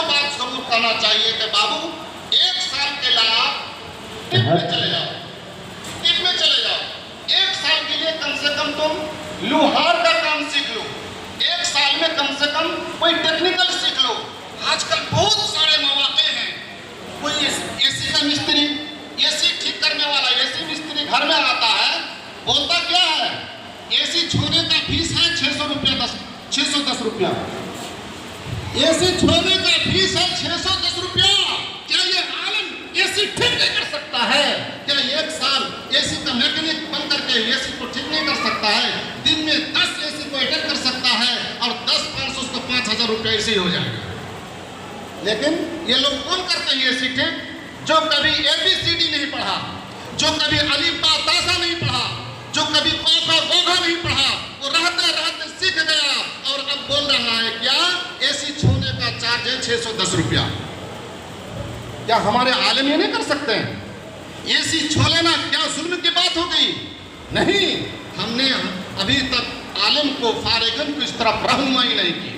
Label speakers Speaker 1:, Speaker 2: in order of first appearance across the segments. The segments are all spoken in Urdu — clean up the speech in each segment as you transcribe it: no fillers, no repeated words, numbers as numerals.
Speaker 1: تو بات ضرور کرنا چاہیے کہ بابو 1 سال کے لیے آپ طب میں چلے جاؤ، طب میں چلے جاؤ، 1 سال کے لیے کم سے کم تم لوہار کا کام سیکھ لو، 1 سال میں کم سے کم کوئی ٹیکنیکل سیکھ لو۔ آج کل بہت سارے مواقع ہیں، کوئی اے سی کا مستری، اے سی ٹھیک کرنے والا اے سی مستری گھر میں آتا ہے، بولتا کیا ہے؟ اے سی چھونے کا فیس ہے 610 روپیہ، اے سی چھونے کا فیس ہے 610 روپیہ۔ کیا یہ عالم اے سی ٹھیک نہیں کر سکتا ہے؟ کیا 1 سال اے سی کا میکینک بن کر کے اے سی کو ٹھیک نہیں کر سکتا ہے؟ دن میں 10 اے سی کو اٹینڈ کر سکتا ہے اور 10 500 اس کو 5000 روپیہ اے سی ہو جائے گا۔ لیکن یہ لوگ کون کرتے ہیں اے سی ٹھیک؟ جو کبھی ABCD نہیں پڑھا، جو کبھی الف با تا سا نہیں پڑھا، جو کبھی ق خ غ گھ نہیں پڑھا، وہ رہتے رہتے سیکھ گیا اور اب بول رہا ہے کیا اے سی چھونے کا چارج ہے 610 روپیہ۔ کیا ہمارے عالم یہ نہیں کر سکتے ہیں؟ اے سی چھو لینا کیا ظلم کی بات ہو گئی؟ نہیں، ہم نے ابھی تک عالم کو فارغن کو اس طرف رہنمائی نہیں کی۔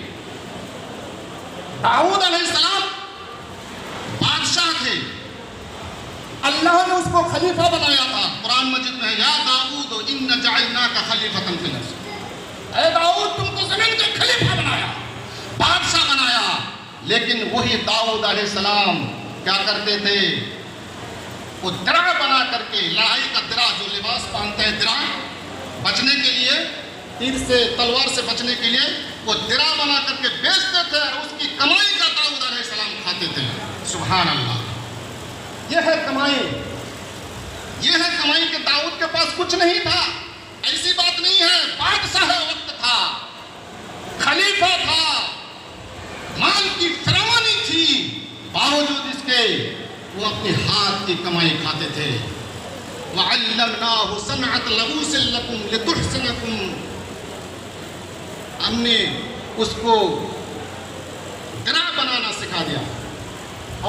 Speaker 1: داؤد علیہ السلام بادشاہ تھے، اللہ نے اس کو خلیفہ بنایا تھا۔ قرآن مجید میں یا داؤد ان جعلناک خلیفۃ فی الارض، اے داؤد تم کو زمین کا خلیفہ بنایا، بادشاہ بنایا۔ لیکن وہی داؤد علیہ السلام کیا کرتے تھے؟ وہ درع بنا کر کے، لڑائی کا درع جو لباس پہنتے ہیں درع بچنے کے لیے، تیر سے تلوار سے بچنے کے لیے وہ درع بنا کر کے بیچتے تھے اور اس کی کمائی کا داؤد علیہ السلام کھاتے تھے۔ سبحان اللہ، یہ ہے کمائی، یہ ہے کمائی کہ داؤد کے پاس کچھ نہیں تھا، ایسی بات نہیں ہے، بادشاہ وقت تھا، خلیفہ تھا، مال کی فراوانی تھی، باوجود اس کے وہ اپنے ہاتھ کی کمائی کھاتے تھے۔ وَعَلَّمْنَاهُ صَنْعَةَ لَبُوسٍ لَكُمْ لِتُحْسِنَكُمْ، ہم نے اس کو درع بنانا سکھا دیا۔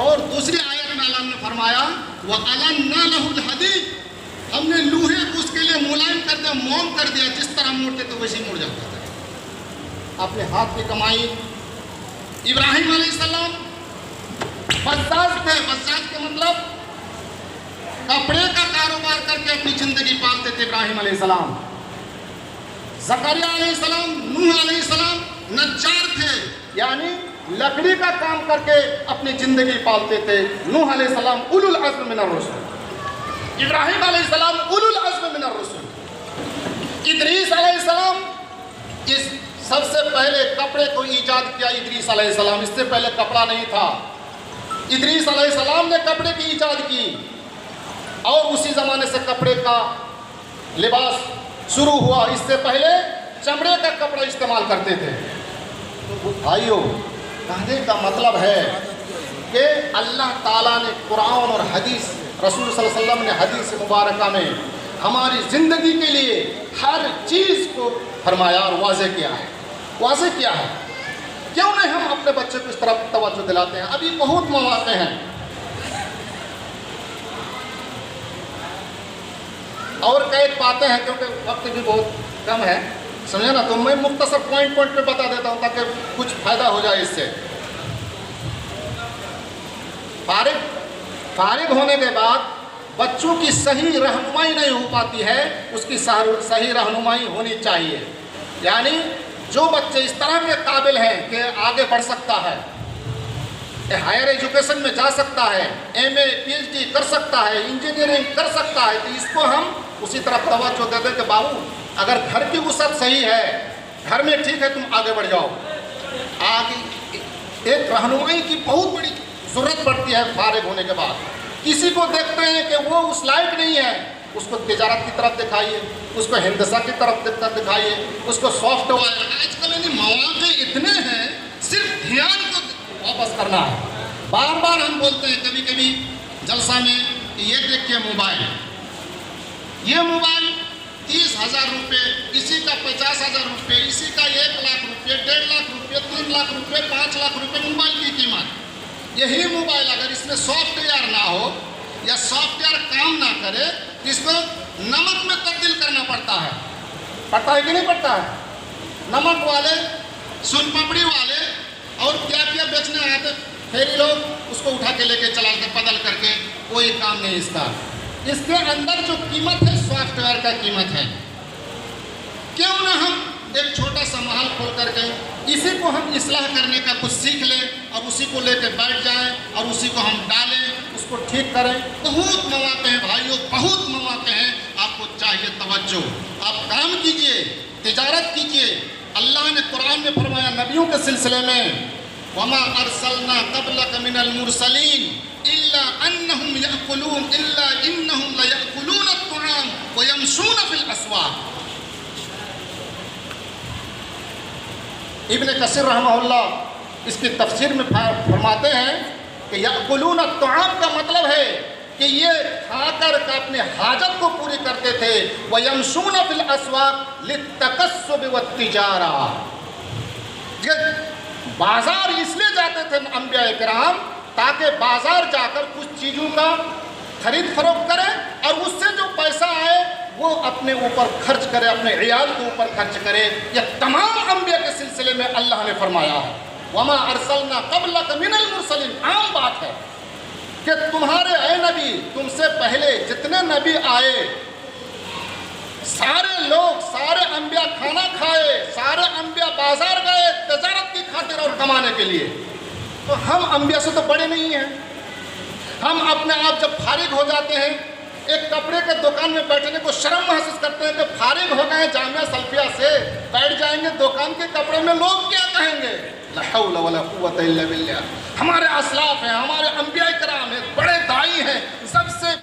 Speaker 1: اور دوسری آیت میں اللہ نے فرمایا وَأَلَنَّا لَهُ الْحَدِيدَ، ہم نے لوہے کو اس کے لیے ملائم کر دیا، موم کر دیا، جس طرح موڑتے تو ویسے موڑ جاتا تھا۔ اپنے ہاتھ کی کمائی۔ ابراہیم علیہ السلام بزاز تھے، بزاز کے مطلب کپڑے کا کاروبار کر کے اپنی زندگی پالتے تھے ابراہیم علیہ السلام۔ زکریا علیہ السلام، نوح علیہ السلام نجار تھے، یعنی لکڑی کا کام کر کے اپنی زندگی پالتے تھے۔ نوح علیہ السلام اولو العزم من الرسل، ابراہیم علیہ السلام اولو العزم من الرسل۔ ادریس علیہ السلام اس سب سے پہلے کپڑے کو ایجاد کیا، ادریس علیہ السلام، اس سے پہلے کپڑا نہیں تھا۔ ادریس علیہ السلام نے کپڑے کی ایجاد کی اور اسی زمانے سے کپڑے کا لباس شروع ہوا، اس سے پہلے چمڑے کا کپڑا استعمال کرتے تھے۔ تو بھائیو، کہنے کا مطلب ہے کہ اللہ تعالیٰ نے قرآن اور حدیث، رسول صلی اللہ علیہ وسلم نے حدیث مبارکہ میں ہماری زندگی کے لیے ہر چیز کو فرمایا اور واضح کیا ہے، واضح کیا ہے۔ کیوں نہیں ہم اپنے بچے کو اس طرف توجہ دلاتے ہیں؟ ابھی بہت مواقع ہیں اور کئی باتیں ہیں، کیونکہ وقت بھی بہت کم ہے، سمجھے نا، تو میں مختصر پوائنٹ پہ بتا دیتا ہوں تاکہ کچھ فائدہ ہو جائے اس سے۔ فارغ ہونے کے بعد بچوں کی صحیح رہنمائی نہیں ہو پاتی ہے، اس کی صحیح رہنمائی ہونی چاہیے۔ یعنی جو بچے اس طرح کے قابل ہیں کہ آگے بڑھ سکتا ہے، ہائر ایجوکیشن میں جا سکتا ہے، MA PhD کر سکتا ہے، انجینئرنگ کر سکتا ہے، تو اس کو ہم اسی طرح توجہ دے دیں کہ بابو اگر گھر کی وسعت صحیح ہے، گھر میں ٹھیک ہے، تم آگے بڑھ جاؤ۔ آگے ایک رہنمائی کی بہت بڑی ضرورت پڑتی ہے فارغ ہونے کے بعد۔ کسی کو دیکھتے ہیں کہ وہ اس لائق نہیں ہے، اس کو تجارت کی طرف دکھائیے، اس کو ہندسہ کی طرف دکھائیے، اس کو سافٹ ویئر۔ آج کل یعنی مواقع اتنے ہیں، صرف دھیان کو واپس کرنا ہے۔ بار بار ہم بولتے ہیں کبھی کبھی جلسہ میں، یہ دیکھیے موبائل، یہ موبائل 30,000 روپے، کسی کا 50,000 روپے، اسی کا 1,00,000 روپے، 1.5 لاکھ روپے، 3 لاکھ روپے، 5 لاکھ روپے موبائل کی قیمت۔ یہی موبائل اگر اس میں سافٹ ویئر نہ ہو یا سافٹ ویئر کام نہ کرے، اس کو نمک میں تبدیل کرنا پڑتا ہے۔ پڑتا ہے کہ نہیں پڑتا ہے؟ نمک والے، سن پپڑی والے اور کیا کیا بیچنے آتے، پھر لوگ اس کو اٹھا کے لے کے چلا کے بدل کر کے، کوئی کام نہیں اس کا۔ اس کے اندر جو قیمت ہے سافٹ ویئر کا قیمت ہے۔ کیوں نہ ہم ایک چھوٹا سا محل کھول کر کے اسی کو ہم اصلاح کرنے کا کچھ سیکھ لیں اور اسی کو لے کے بیٹھ جائیں اور اسی کو ہم ڈالیں، اس کو ٹھیک کریں۔ بہت مواقع ہیں بھائیوں، بہت مواقع ہیں، آپ کو چاہیے توجہ، آپ کام کیجئے، تجارت کیجئے۔ اللہ نے قرآن میں فرمایا نبیوں کے سلسلے میں، وَمَا أَرْسَلْنَا قَبْلَكَ مِنَ الْمُرْسَلِينَ إِلَّا أَنَّهُمْ يَأْكُلُونَ إِلَّا إِنَّهُمْ لَيَأْكُلُونَ الطَّعَامَ وَيَمْشُونَ فِي الْأَسْوَاقِ۔ ابن کثیر رحمہ اللہ اس کی تفسیر میں فرماتے ہیں کہ یأکلون الطعام کا مطلب ہے کہ یہ کھا کر اپنے حاجت کو پوری کرتے تھے، وَيَمْشُونَ فِي الْأَسْوَاقِ لِلتَّكَسُّبِ وَالتِّجَارَةِ، یہ بازار اس لیے جاتے تھے انبیاء کرام تاکہ بازار جا کر کچھ چیزوں کا خرید فروخت کرے اور اس سے جو پیسہ آئے وہ اپنے اوپر خرچ کرے، اپنے عیال کے اوپر خرچ کرے۔ یہ تمام انبیاء کے سلسلے میں اللہ نے فرمایا ہے وَمَا أَرْسَلْنَا قَبْلَكَ مِنَ الْمُرْسَلِينَ۔ عام بات ہے کہ تمہارے اے نبی، تم سے پہلے جتنے نبی آئے سارے لوگ، سارے انبیاء کھانا کھائے، سارے انبیاء بازار گئے تجارت کی خاطر اور کمانے کے لیے۔ تو ہم انبیاء سے تو بڑے نہیں ہیں۔ ہم اپنے آپ جب فارغ ہو جاتے ہیں، ایک کپڑے کے دکان میں بیٹھنے کو شرم محسوس کرتے ہیں کہ فارغ ہو گئے جامعہ سلفیہ سے، بیٹھ جائیں گے دکان کے کپڑے میں، لوگ کیا کہیں گے؟ لا حول ولا قوت الا باللہ۔ ہمارے اسلاف ہیں، ہمارے انبیاء کرام ہیں، بڑے داعی ہیں، سب سے